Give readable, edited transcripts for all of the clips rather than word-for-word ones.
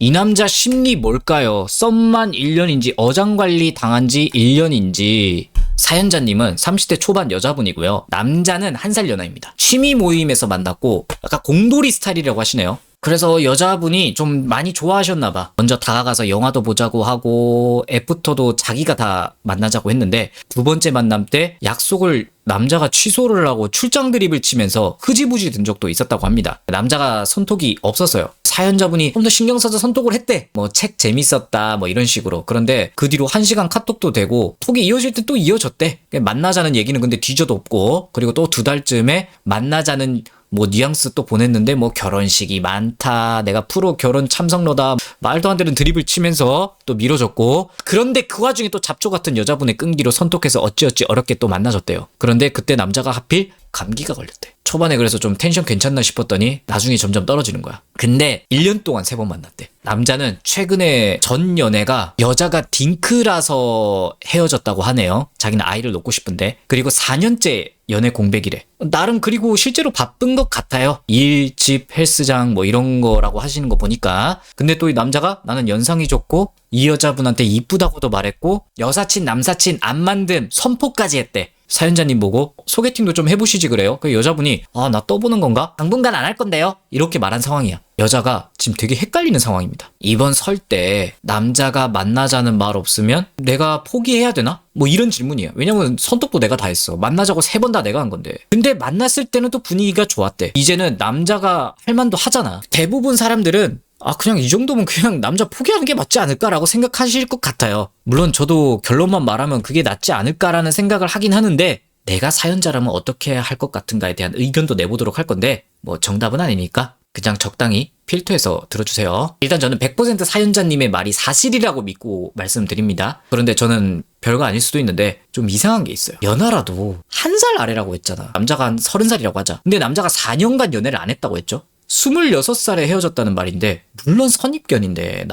이 남자 심리 뭘까요? 썸만 1년인지 어장관리 당한 지 1년인지. 사연자님은 30대 초반 여자분이고요. 남자는 1살 연하입니다. 취미 모임에서 만났고 약간 공돌이 스타일이라고 하시네요. 그래서 여자분이 좀 많이 좋아하셨나봐. 먼저 다가가서 영화도 보자고 하고 애프터도 자기가 다 만나자고 했는데 두 번째 만남 때 약속을 남자가 취소를 하고 출장 드립을 치면서 흐지부지 든 적도 있었다고 합니다. 남자가 손톱이 없었어요. 사연자분이 좀 더 신경 써서 손톱을 했대. 뭐 책 재밌었다 뭐 이런 식으로. 그런데 그 뒤로 1시간 카톡도 되고 톡이 이어질 때 또 이어졌대. 만나자는 얘기는 근데 뒤져도 없고, 그리고 또 2달쯤에 만나자는 뭐 뉘앙스 또 보냈는데 뭐 결혼식이 많다, 내가 프로 결혼 참석러다, 말도 안 되는 드립을 치면서 또 미뤄졌고, 그런데 그 와중에 또 잡초 같은 여자분의 끈기로 선톡해서 어찌어찌 어렵게 또 만나졌대요. 그런데 그때 남자가 하필 감기가 걸렸대. 초반에 그래서 좀 텐션 괜찮나 싶었더니 나중에 점점 떨어지는 거야. 근데 1년 동안 3번 만났대. 남자는 최근에 전 연애가 여자가 딩크라서 헤어졌다고 하네요. 자기는 아이를 놓고 싶은데. 그리고 4년째 연애 공백이래. 나름 그리고 실제로 바쁜 것 같아요. 일, 집, 헬스장 뭐 이런 거라고 하시는 거 보니까. 근데 또 이 남자가 나는 연상이 좋고 이 여자분한테 이쁘다고도 말했고 여사친 남사친 안 만듦 선포까지 했대. 사연자님 보고 소개팅도 좀 해보시지 그래요. 그 여자분이 나 떠보는 건가? 당분간 안 할 건데요? 이렇게 말한 상황이야. 여자가 지금 되게 헷갈리는 상황입니다. 이번 설 때 남자가 만나자는 말 없으면 내가 포기해야 되나? 뭐 이런 질문이에요. 왜냐면 선톡도 내가 다 했어. 만나자고 3번 다 내가 한 건데. 근데 만났을 때는 또 분위기가 좋았대. 이제는 남자가 할 만도 하잖아. 대부분 사람들은 그냥 이 정도면 그냥 남자 포기하는 게 맞지 않을까라고 생각하실 것 같아요. 물론 저도 결론만 말하면 그게 낫지 않을까라는 생각을 하긴 하는데, 내가 사연자라면 어떻게 할 것 같은가에 대한 의견도 내보도록 할 건데 뭐 정답은 아니니까 그냥 적당히 필터해서 들어주세요. 일단 저는 100% 사연자님의 말이 사실이라고 믿고 말씀드립니다. 그런데 저는 별거 아닐 수도 있는데 좀 이상한 게 있어요. 연하라도 1살 아래라고 했잖아. 남자가 한 30살이라고 하자. 근데 남자가 4년간 연애를 안 했다고 했죠. 26살에 헤어졌다는 말인데, 물론 선입견인데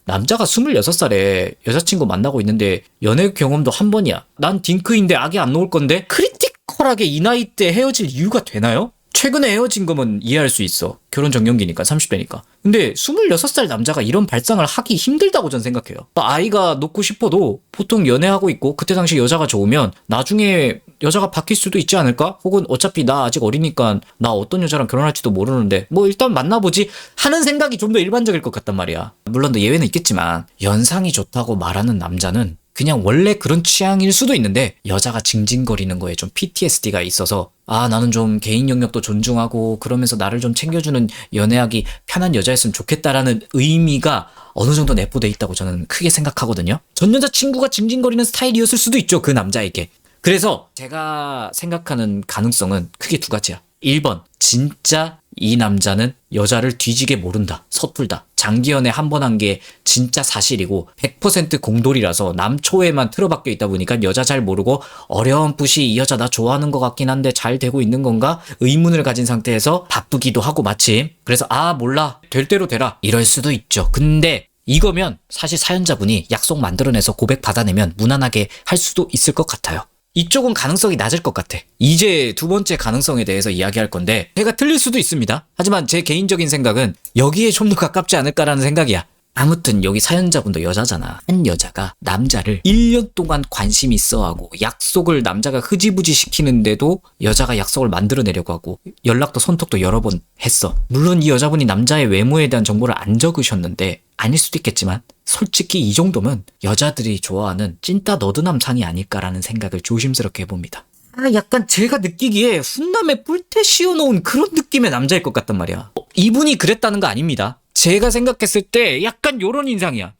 남자가 26살에 여자친구 만나고 있는데 연애 경험도 한 번이야. 난 딩크인데 아기 안 놓을 건데 크리티컬하게 이 나이 때 헤어질 이유가 되나요? 최근에 헤어진 거면 이해할 수 있어. 결혼 정년기니까 30대니까. 근데 26살 남자가 이런 발상을 하기 힘들다고 전 생각해요. 아이가 놓고 싶어도 보통 연애하고 있고 그때 당시 여자가 좋으면 나중에 여자가 바뀔 수도 있지 않을까? 혹은 어차피 나 아직 어리니까 나 어떤 여자랑 결혼할지도 모르는데 뭐 일단 만나보지 하는 생각이 좀 더 일반적일 것 같단 말이야. 물론 예외는 있겠지만 연상이 좋다고 말하는 남자는 그냥 원래 그런 취향일 수도 있는데 여자가 징징거리는 거에 좀 PTSD가 있어서 나는 좀 개인 영역도 존중하고 그러면서 나를 좀 챙겨주는 연애하기 편한 여자였으면 좋겠다라는 의미가 어느 정도 내포돼 있다고 저는 크게 생각하거든요. 전 여자친구가 징징거리는 스타일이었을 수도 있죠, 그 남자에게. 그래서 제가 생각하는 가능성은 크게 2가지야. 1번, 진짜 이 남자는 여자를 뒤지게 모른다, 서툴다. 장기 연애 한 번 한 게 진짜 사실이고 100% 공돌이라서 남초에만 틀어박혀 있다 보니까 여자 잘 모르고 어렴풋이 이 여자 나 좋아하는 것 같긴 한데 잘 되고 있는 건가? 의문을 가진 상태에서 바쁘기도 하고 마침. 그래서 몰라, 될 대로 되라 이럴 수도 있죠. 근데 이거면 사실 사연자분이 약속 만들어내서 고백 받아내면 무난하게 할 수도 있을 것 같아요. 이쪽은 가능성이 낮을 것 같아. 이제 2번째 가능성에 대해서 이야기할 건데 제가 틀릴 수도 있습니다. 하지만 제 개인적인 생각은 여기에 좀 더 가깝지 않을까라는 생각이야. 아무튼 여기 사연자분도 여자잖아. 한 여자가 남자를 1년 동안 관심 있어 하고 약속을 남자가 흐지부지 시키는데도 여자가 약속을 만들어내려고 하고 연락도 손톱도 여러 번 했어. 물론 이 여자분이 남자의 외모에 대한 정보를 안 적으셨는데 아닐 수도 있겠지만 솔직히 이 정도면 여자들이 좋아하는 찐따 너드남상이 아닐까라는 생각을 조심스럽게 해봅니다. 약간 제가 느끼기에 훈남에 뿔테 씌워놓은 그런 느낌의 남자일 것 같단 말이야. 이분이 그랬다는 거 아닙니다. 제가 생각했을 때 약간 요런 인상이야.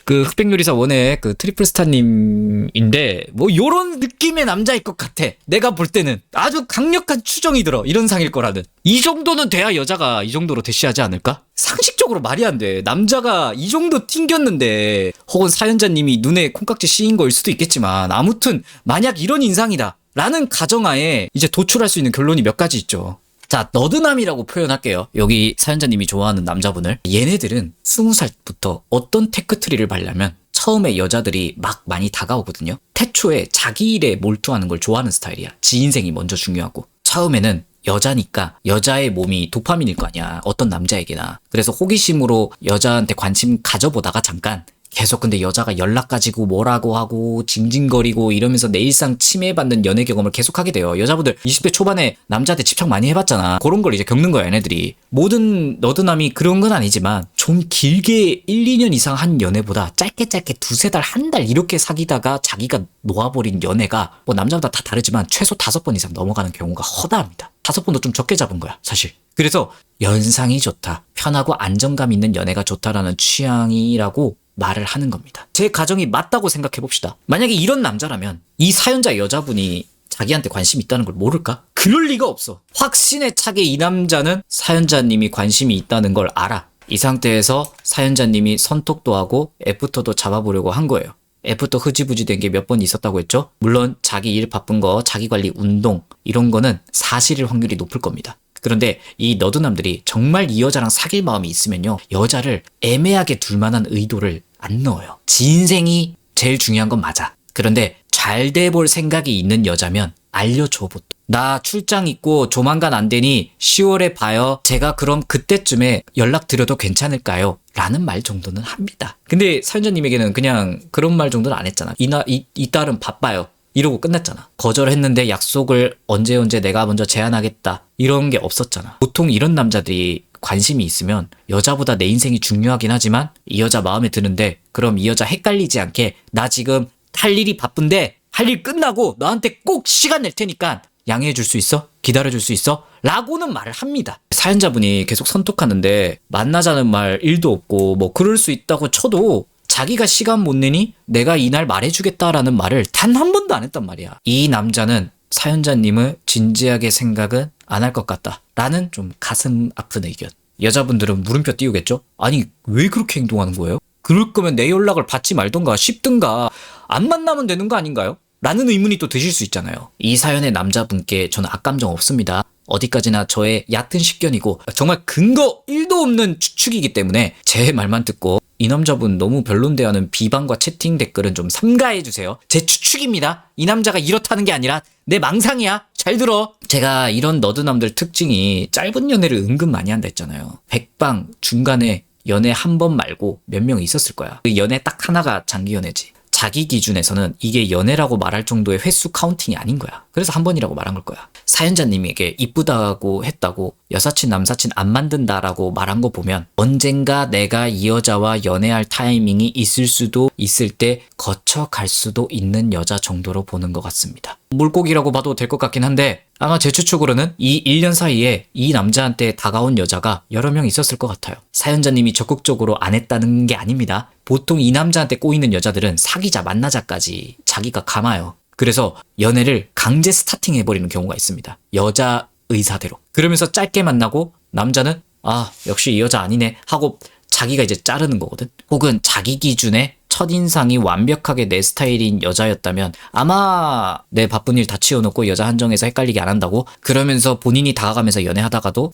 그 흑백요리사 원의 그 트리플스타님인데 뭐 요런 느낌의 남자일 것 같아. 내가 볼 때는 아주 강력한 추정이 들어. 이런 상일 거라는. 이 정도는 돼야 여자가 이 정도로 대시하지 않을까? 상식적으로 말이 안 돼. 남자가 이 정도 튕겼는데, 혹은 사연자님이 눈에 콩깍지 씌인 거일 수도 있겠지만 아무튼 만약 이런 인상이다 라는 가정하에 이제 도출할 수 있는 결론이 몇 가지 있죠. 자, 너드남이라고 표현할게요. 여기 사연자님이 좋아하는 남자분을. 얘네들은 20살부터 어떤 테크트리를 밟려면 처음에 여자들이 막 많이 다가오거든요. 태초에 자기 일에 몰두하는 걸 좋아하는 스타일이야. 지 인생이 먼저 중요하고. 처음에는 여자니까 여자의 몸이 도파민일 거 아니야. 어떤 남자에게나. 그래서 호기심으로 여자한테 관심 가져보다가 잠깐 계속 근데 여자가 연락 가지고 뭐라고 하고 징징거리고 이러면서 내 일상 침해받는 연애 경험을 계속하게 돼요. 여자분들 20대 초반에 남자한테 집착 많이 해봤잖아. 그런 걸 이제 겪는 거야, 얘네들이. 모든 너드남이 그런 건 아니지만 좀 길게 1, 2년 이상 한 연애보다 짧게 두세 달, 한 달 이렇게 사귀다가 자기가 놓아버린 연애가 뭐 남자마다 다 다르지만 최소 5번 이상 넘어가는 경우가 허다합니다. 5번도 좀 적게 잡은 거야, 사실. 그래서 연상이 좋다, 편하고 안정감 있는 연애가 좋다라는 취향이라고 말을 하는 겁니다. 제 가정이 맞다고 생각해 봅시다. 만약에 이런 남자라면 이 사연자 여자분이 자기한테 관심이 있다는 걸 모를까? 그럴 리가 없어. 확신에 차게 이 남자는 사연자님이 관심이 있다는 걸 알아. 이 상태에서 사연자님이 선톡도 하고 애프터도 잡아보려고 한 거예요. 애프터 흐지부지 된 게 몇 번 있었다고 했죠? 물론 자기 일 바쁜 거, 자기 관리, 운동 이런 거는 사실일 확률이 높을 겁니다. 그런데 이 너드남들이 정말 이 여자랑 사귈 마음이 있으면요, 여자를 애매하게 둘 만한 의도를 안 넣어요. 진생이 제일 중요한 건 맞아. 그런데 잘 돼 볼 생각이 있는 여자면 알려줘. 보통 나 출장 있고 조만간 안 되니 10월에 봐요. 제가 그럼 그때쯤에 연락드려도 괜찮을까요? 라는 말 정도는 합니다. 근데 사연자님에게는 그냥 그런 말 정도는 안 했잖아. 이 딸은 바빠요. 이러고 끝났잖아. 거절했는데 약속을 언제 내가 먼저 제안하겠다. 이런 게 없었잖아. 보통 이런 남자들이 관심이 있으면 여자보다 내 인생이 중요하긴 하지만 이 여자 마음에 드는데 그럼 이 여자 헷갈리지 않게 나 지금 할 일이 바쁜데 할 일 끝나고 너한테 꼭 시간 낼 테니까 양해해 줄 수 있어? 기다려 줄 수 있어? 라고는 말을 합니다. 사연자분이 계속 선톡하는데 만나자는 말 1도 없고 뭐 그럴 수 있다고 쳐도 자기가 시간 못 내니 내가 이날 말해주겠다라는 말을 단 한 번도 안 했단 말이야. 이 남자는 사연자님을 진지하게 생각은 안 할 것 같다 라는 좀 가슴 아픈 의견. 여자분들은 물음표 띄우겠죠? 아니 왜 그렇게 행동하는 거예요? 그럴 거면 내 연락을 받지 말던가 쉽든가 안 만나면 되는 거 아닌가요? 라는 의문이 또 드실 수 있잖아요. 이 사연의 남자분께 저는 악감정 없습니다. 어디까지나 저의 얕은 식견이고 정말 근거 1도 없는 추측이기 때문에 제 말만 듣고 이 남자분 너무 별론데 하는 비방과 채팅 댓글은 좀 삼가해주세요. 제 추측입니다. 이 남자가 이렇다는 게 아니라 내 망상이야. 잘 들어. 제가 이런 너드남들 특징이 짧은 연애를 은근 많이 한다 했잖아요. 백방 중간에 연애 한 번 말고 몇 명 있었을 거야. 그 연애 딱 하나가 장기 연애지. 자기 기준에서는 이게 연애라고 말할 정도의 횟수 카운팅이 아닌 거야. 그래서 한 번이라고 말한 걸 거야. 사연자님에게 이쁘다고 했다고 여사친 남사친 안 만든다라고 말한 거 보면 언젠가 내가 이 여자와 연애할 타이밍이 있을 수도 있을 때 거쳐갈 수도 있는 여자 정도로 보는 것 같습니다. 물고기라고 봐도 될 것 같긴 한데 아마 제 추측으로는 이 1년 사이에 이 남자한테 다가온 여자가 여러 명 있었을 것 같아요. 사연자님이 적극적으로 안 했다는 게 아닙니다. 보통 이 남자한테 꼬이는 여자들은 사귀자 만나자까지 자기가 감아요. 그래서 연애를 강제 스타팅 해버리는 경우가 있습니다. 여자 의사대로. 그러면서 짧게 만나고 남자는 아 역시 이 여자 아니네 하고 자기가 이제 자르는 거거든. 혹은 자기 기준에 첫인상이 완벽하게 내 스타일인 여자였다면 아마 내 바쁜 일 다 치워놓고 여자 한정해서 헷갈리게 안 한다고 그러면서 본인이 다가가면서 연애하다가도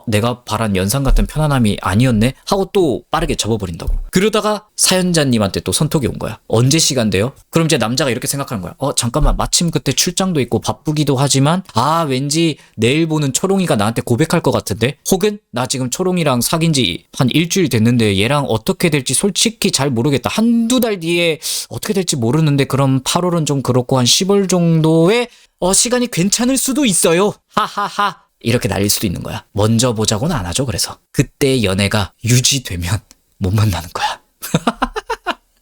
내가 바란 연상 같은 편안함이 아니었네 하고 또 빠르게 접어버린다고. 그러다가 사연자님한테 또 선톡이 온 거야. 언제 시간 돼요? 그럼 이제 남자가 이렇게 생각하는 거야. 잠깐만 마침 그때 출장도 있고 바쁘기도 하지만 왠지 내일 보는 초롱이가 나한테 고백할 것 같은데? 혹은 나 지금 초롱이랑 사귄 지 한 일주일 됐는데 얘랑 어떻게 될지 솔직히 잘 모르겠다. 한두 달 뒤에 어떻게 될지 모르는데 그럼 8월은 좀 그렇고 한 10월 정도에 시간이 괜찮을 수도 있어요. 하하하. 이렇게 날릴 수도 있는 거야. 먼저 보자고는 안 하죠. 그래서 그때 연애가 유지되면 못 만나는 거야.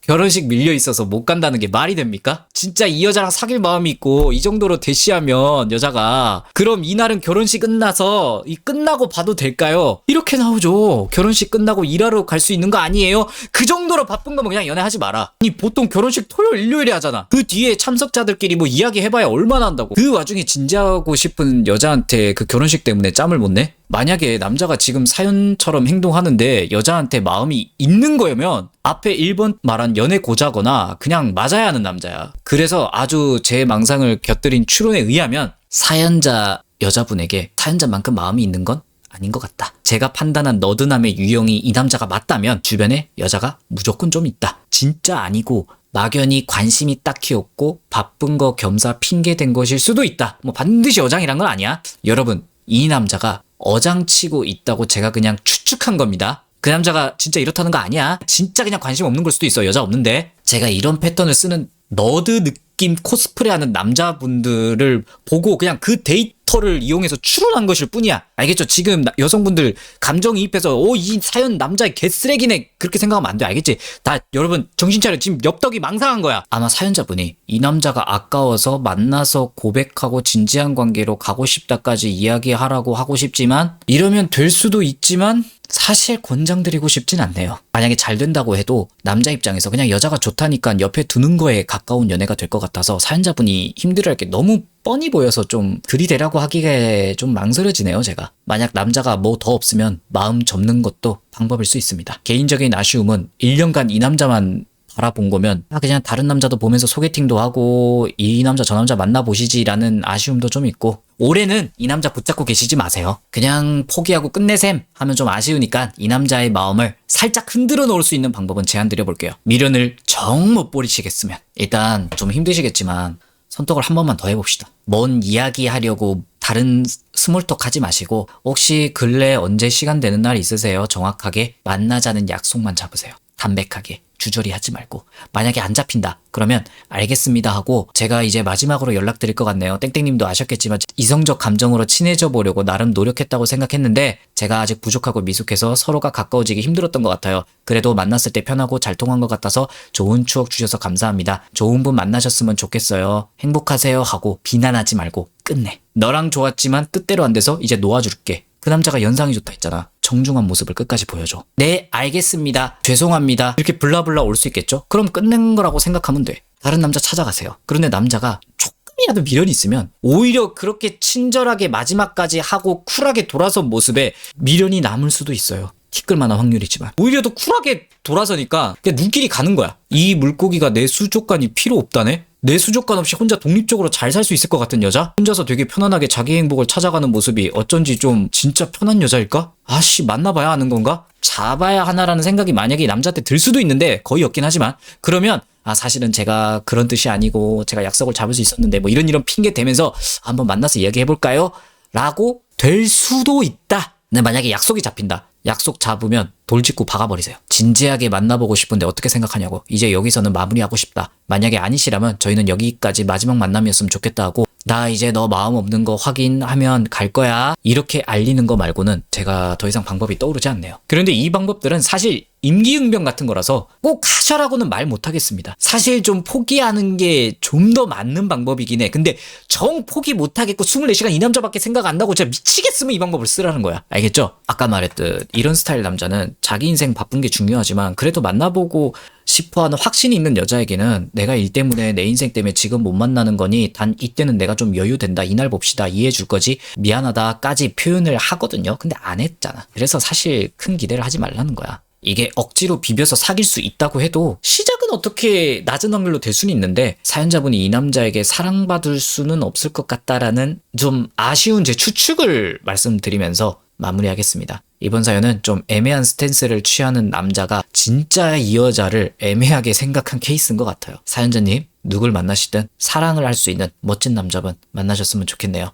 결혼식 밀려 있어서 못 간다는 게 말이 됩니까? 진짜 이 여자랑 사귈 마음이 있고 이 정도로 대시하면 여자가 그럼 이날은 결혼식 끝나서 끝나고 봐도 될까요? 이렇게 나오죠. 결혼식 끝나고 일하러 갈 수 있는 거 아니에요? 그 정도로 바쁜 거면 그냥 연애하지 마라. 아니 보통 결혼식 토요일 일요일에 하잖아. 그 뒤에 참석자들끼리 뭐 이야기 해봐야 얼마나 한다고. 그 와중에 진지하고 싶은 여자한테 그 결혼식 때문에 짬을 못 내? 만약에 남자가 지금 사연처럼 행동하는데 여자한테 마음이 있는 거면 앞에 1번 말한 연애 고자거나 그냥 맞아야 하는 남자야. 그래서 아주 제 망상을 곁들인 추론에 의하면 사연자 여자분에게 사연자만큼 마음이 있는 건 아닌 것 같다. 제가 판단한 너드남의 유형이 이 남자가 맞다면 주변에 여자가 무조건 좀 있다. 진짜 아니고 막연히 관심이 딱히 없고 바쁜 거 겸사 핑계 댄 것일 수도 있다. 뭐 반드시 여장이란 건 아니야. 여러분 이 남자가 어장치고 있다고 제가 그냥 추측한 겁니다. 그 남자가 진짜 이렇다는 거 아니야. 진짜 그냥 관심 없는 걸 수도 있어. 여자 없는데. 제가 이런 패턴을 쓰는 너드 느낌 코스프레하는 남자분들을 보고 그냥 그 데이터를 이용해서 추론한 것일 뿐이야. 알겠죠? 지금 여성분들 감정이입해서 이 사연 남자의 개쓰레기네 그렇게 생각하면 안 돼. 알겠지? 다 여러분 정신 차려. 지금 엽떡이 망상한 거야. 아마 사연자분이 이 남자가 아까워서 만나서 고백하고 진지한 관계로 가고 싶다까지 이야기하라고 하고 싶지만 이러면 될 수도 있지만 사실 권장드리고 싶진 않네요. 만약에 잘 된다고 해도 남자 입장에서 그냥 여자가 좋다니까 옆에 두는 거에 가까운 연애가 될 것 같아서 사연자분이 힘들어할 게 너무 뻔히 보여서 좀 들이대라고 하기에 좀 망설여지네요, 제가. 만약 남자가 뭐 더 없으면 마음 접는 것도 방법일 수 있습니다. 개인적인 아쉬움은 1년간 이 남자만 바라본 거면 그냥 다른 남자도 보면서 소개팅도 하고 이 남자 저 남자 만나보시지라는 아쉬움도 좀 있고 올해는 이 남자 붙잡고 계시지 마세요. 그냥 포기하고 끝내셈 하면 좀 아쉬우니까 이 남자의 마음을 살짝 흔들어 놓을 수 있는 방법은 제안 드려볼게요. 미련을 정 못 버리시겠으면 일단 좀 힘드시겠지만 선택을 한 번만 더 해봅시다. 뭔 이야기 하려고 다른 스몰톡 하지 마시고 혹시 근래 언제 시간 되는 날 있으세요? 정확하게 만나자는 약속만 잡으세요. 담백하게 주저리 하지 말고 만약에 안 잡힌다 그러면 알겠습니다 하고 제가 이제 마지막으로 연락드릴 것 같네요. 땡땡님도 아셨겠지만 이성적 감정으로 친해져 보려고 나름 노력했다고 생각했는데 제가 아직 부족하고 미숙해서 서로가 가까워지기 힘들었던 것 같아요. 그래도 만났을 때 편하고 잘 통한 것 같아서 좋은 추억 주셔서 감사합니다. 좋은 분 만나셨으면 좋겠어요. 행복하세요 하고 비난하지 말고 끝내. 너랑 좋았지만 뜻대로 안 돼서 이제 놓아줄게. 그 남자가 연상이 좋다 했잖아. 정중한 모습을 끝까지 보여줘. 네, 알겠습니다. 죄송합니다. 이렇게 블라블라 올 수 있겠죠? 그럼 끝낸 거라고 생각하면 돼. 다른 남자 찾아가세요. 그런데 남자가 조금이라도 미련이 있으면 오히려 그렇게 친절하게 마지막까지 하고 쿨하게 돌아선 모습에 미련이 남을 수도 있어요. 티끌만한 확률이지만 오히려 더 쿨하게 돌아서니까 그냥 눈길이 가는 거야. 이 물고기가 내 수족관이 필요 없다네? 내 수족관 없이 혼자 독립적으로 잘 살 수 있을 것 같은 여자? 혼자서 되게 편안하게 자기 행복을 찾아가는 모습이 어쩐지 좀 진짜 편한 여자일까? 아씨 만나봐야 하는 건가? 잡아야 하나라는 생각이 만약에 이 남자한테 들 수도 있는데 거의 없긴 하지만 그러면 사실은 제가 그런 뜻이 아니고 제가 약속을 잡을 수 있었는데 뭐 이런 핑계 대면서 한번 만나서 이야기해볼까요? 라고 될 수도 있다. 근데 만약에 약속이 잡힌다. 약속 잡으면 돌직구 박아버리세요. 진지하게 만나보고 싶은데 어떻게 생각하냐고. 이제 여기서는 마무리하고 싶다. 만약에 아니시라면 저희는 여기까지 마지막 만남이었으면 좋겠다 하고 나 이제 너 마음 없는 거 확인하면 갈 거야. 이렇게 알리는 거 말고는 제가 더 이상 방법이 떠오르지 않네요. 그런데 이 방법들은 사실 임기응변 같은 거라서 꼭 하셔라고는 말 못하겠습니다. 사실 좀 포기하는 게 좀 더 맞는 방법이긴 해. 근데 정 포기 못하겠고 24시간 이 남자밖에 생각 안 나고 진짜 미치겠으면 이 방법을 쓰라는 거야. 알겠죠? 아까 말했듯 이런 스타일 남자는 자기 인생 바쁜 게 중요하지만 그래도 만나보고 싶어하는 확신이 있는 여자에게는 내가 일 때문에 내 인생 때문에 지금 못 만나는 거니 단 이때는 내가 좀 여유된다. 이날 봅시다. 이해해 줄 거지. 미안하다까지 표현을 하거든요. 근데 안 했잖아. 그래서 사실 큰 기대를 하지 말라는 거야. 이게 억지로 비벼서 사귈 수 있다고 해도 시작은 어떻게 낮은 확률로 될 수는 있는데 사연자분이 이 남자에게 사랑받을 수는 없을 것 같다라는 좀 아쉬운 제 추측을 말씀드리면서 마무리하겠습니다. 이번 사연은 좀 애매한 스탠스를 취하는 남자가 진짜 이 여자를 애매하게 생각한 케이스인 것 같아요. 사연자님 누굴 만나시든 사랑을 할 수 있는 멋진 남자분 만나셨으면 좋겠네요.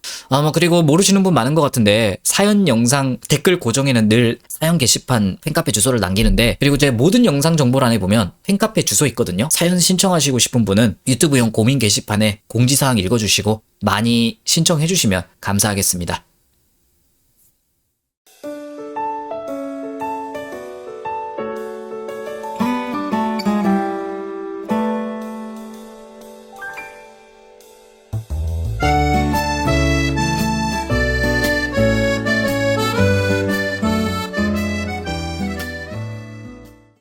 그리고 모르시는 분 많은 것 같은데 사연 영상 댓글 고정에는 늘 사연 게시판 팬카페 주소를 남기는데 그리고 제 모든 영상 정보란에 보면 팬카페 주소 있거든요. 사연 신청하시고 싶은 분은 유튜브용 고민 게시판에 공지사항 읽어주시고 많이 신청해주시면 감사하겠습니다.